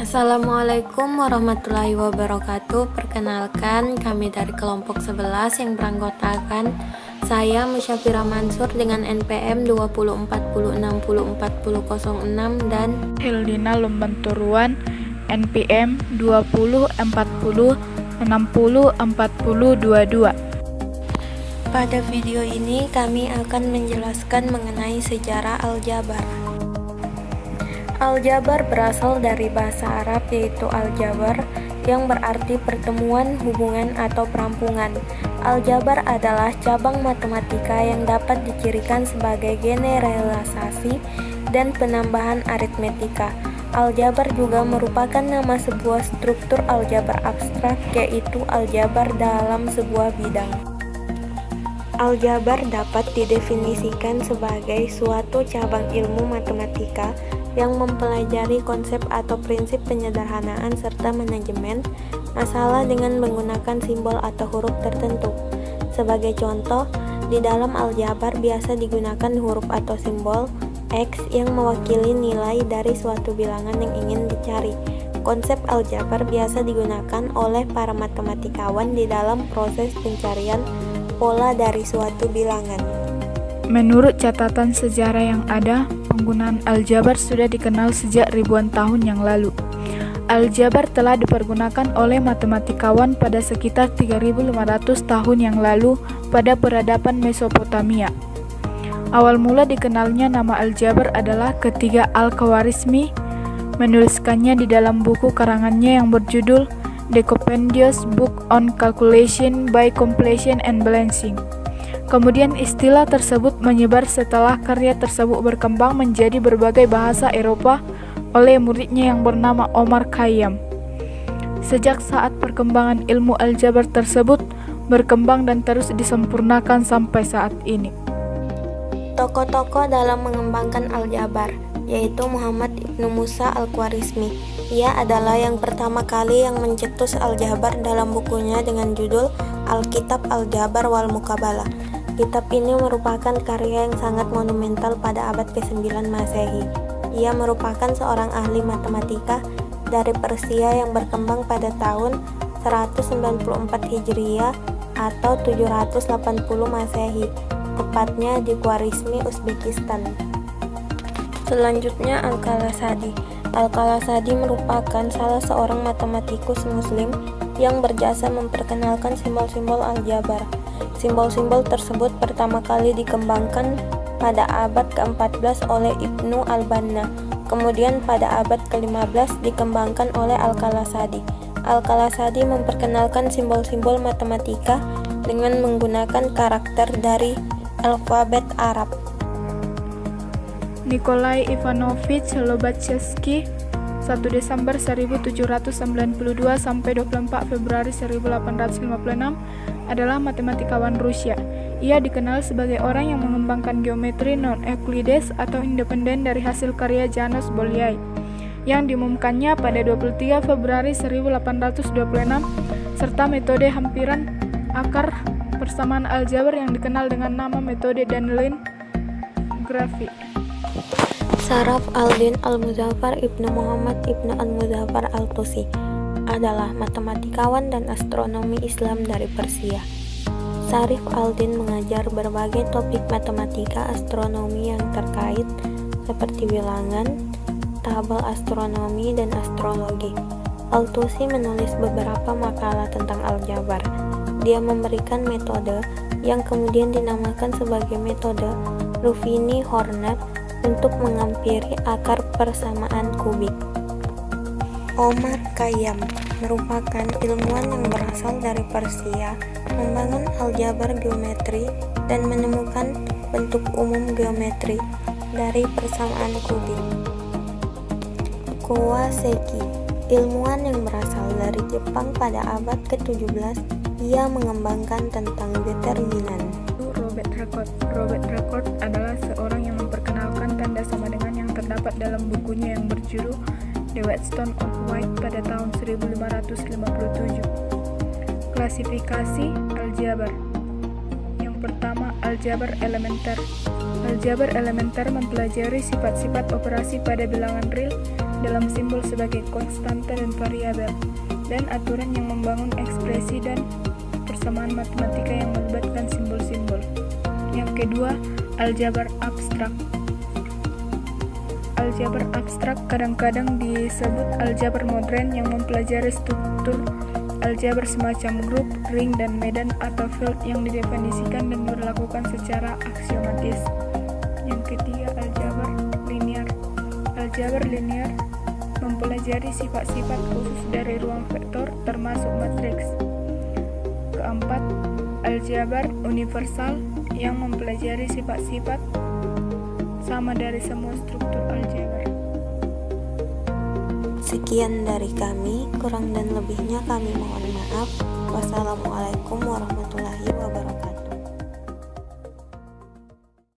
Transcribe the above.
Assalamualaikum warahmatullahi wabarakatuh. Perkenalkan, kami dari kelompok 11 yang beranggotakan saya Musyafira Mansur dengan NPM 2040604006 dan Hildina Lumbanturuan NPM 2040604022. pada video ini kami akan menjelaskan mengenai sejarah aljabar. Aljabar berasal dari bahasa Arab yaitu aljabar yang berarti pertemuan, hubungan, atau perampungan. Aljabar adalah cabang matematika yang dapat dicirikan sebagai generalisasi dan penambahan aritmetika. Aljabar juga merupakan nama sebuah struktur aljabar abstrak, yaitu aljabar dalam sebuah bidang. Aljabar dapat didefinisikan sebagai suatu cabang ilmu matematika yang mempelajari konsep atau prinsip penyederhanaan serta manajemen masalah dengan menggunakan simbol atau huruf tertentu. Sebagai contoh, di dalam aljabar biasa digunakan huruf atau simbol X yang mewakili nilai dari suatu bilangan yang ingin dicari. Konsep aljabar biasa digunakan oleh para matematikawan di dalam proses pencarian pola dari suatu bilangan. Menurut catatan sejarah yang ada, penggunaan aljabar sudah dikenal sejak ribuan tahun yang lalu. Aljabar telah dipergunakan oleh matematikawan pada sekitar 3.500 tahun yang lalu pada peradaban Mesopotamia. Awal mula dikenalnya nama aljabar adalah ketika Al-Khwarizmi menuliskannya di dalam buku karangannya yang berjudul The Compendious Book on Calculation by Completion and Balancing. Kemudian istilah tersebut menyebar setelah karya tersebut berkembang menjadi berbagai bahasa Eropa oleh muridnya yang bernama Omar Khayyam. Sejak saat perkembangan ilmu aljabar tersebut berkembang dan terus disempurnakan sampai saat ini. Tokoh-tokoh dalam mengembangkan aljabar yaitu Muhammad Ibnu Musa Al-Khwarizmi. Ia adalah yang pertama kali yang mencetus aljabar dalam bukunya dengan judul Alkitab Aljabar wal Muqabalah. Kitab ini merupakan karya yang sangat monumental pada abad ke-9 Masehi. Ia merupakan seorang ahli matematika dari Persia yang berkembang pada tahun 194 Hijriah atau 780 Masehi, tepatnya di Khwarizmi, Uzbekistan. Selanjutnya Al-Khalasadi. Al-Khalasadi merupakan salah seorang matematikus muslim yang berjasa memperkenalkan simbol-simbol aljabar. Simbol-simbol tersebut pertama kali dikembangkan pada abad ke-14 oleh Ibnu Al-Banna. Kemudian pada abad ke-15 dikembangkan oleh Al-Khalasadi. Al-Khalasadi memperkenalkan simbol-simbol matematika dengan menggunakan karakter dari alfabet Arab. Nikolai Ivanovich Lobachevsky 1 Desember 1792 sampai 24 Februari 1856 adalah matematikawan Rusia. Ia dikenal sebagai orang yang mengembangkan geometri non-Euclides atau independen dari hasil karya Janusz Bolyai yang diumumkannya pada 23 Februari 1826 serta metode hampiran akar persamaan aljabar yang dikenal dengan nama metode Danelin grafik. Saraf al-Din al-Muzaffar Ibnu Muhammad Ibnu al-Muzaffar al-Tusi adalah matematikawan dan astronomi Islam dari Persia. Sarif al-Din mengajar berbagai topik matematika astronomi yang terkait seperti bilangan, tabel astronomi, dan astrologi. Al-Tusi menulis beberapa makalah tentang aljabar. Dia memberikan metode yang kemudian dinamakan sebagai metode Ruffini-Horner untuk mengampiri akar persamaan kubik. Omar Khayyam merupakan ilmuwan yang berasal dari Persia, membangun aljabar geometri dan menemukan bentuk umum geometri dari persamaan kubik. Kawasaki, ilmuwan yang berasal dari Jepang pada abad ke-17, ia mengembangkan tentang determinan. Robert Record adalah seorang yang memperkenalkan tanda sama dengan yang terdapat dalam bukunya yang berjudul The Whetstone of White pada tahun 1557. Klasifikasi aljabar. Yang pertama, aljabar elementer. Aljabar elementer mempelajari sifat-sifat operasi pada bilangan real dalam simbol sebagai konstanta dan variabel, dan aturan yang membangun ekspresi dan persamaan matematika yang melibatkan simbol-simbol. Yang kedua, aljabar abstrak. Aljabar abstrak kadang-kadang disebut aljabar modern yang mempelajari struktur aljabar semacam grup, ring, dan medan atau field yang didefinisikan dan dilakukan secara aksiomatis. Yang ketiga, aljabar linear. Aljabar linear mempelajari sifat-sifat khusus dari ruang vektor termasuk matriks. Keempat, aljabar universal yang mempelajari sifat-sifat sama dari semua struktur aljabar. Sekian dari kami, kurang dan lebihnya kami mohon maaf. Wassalamualaikum warahmatullahi wabarakatuh.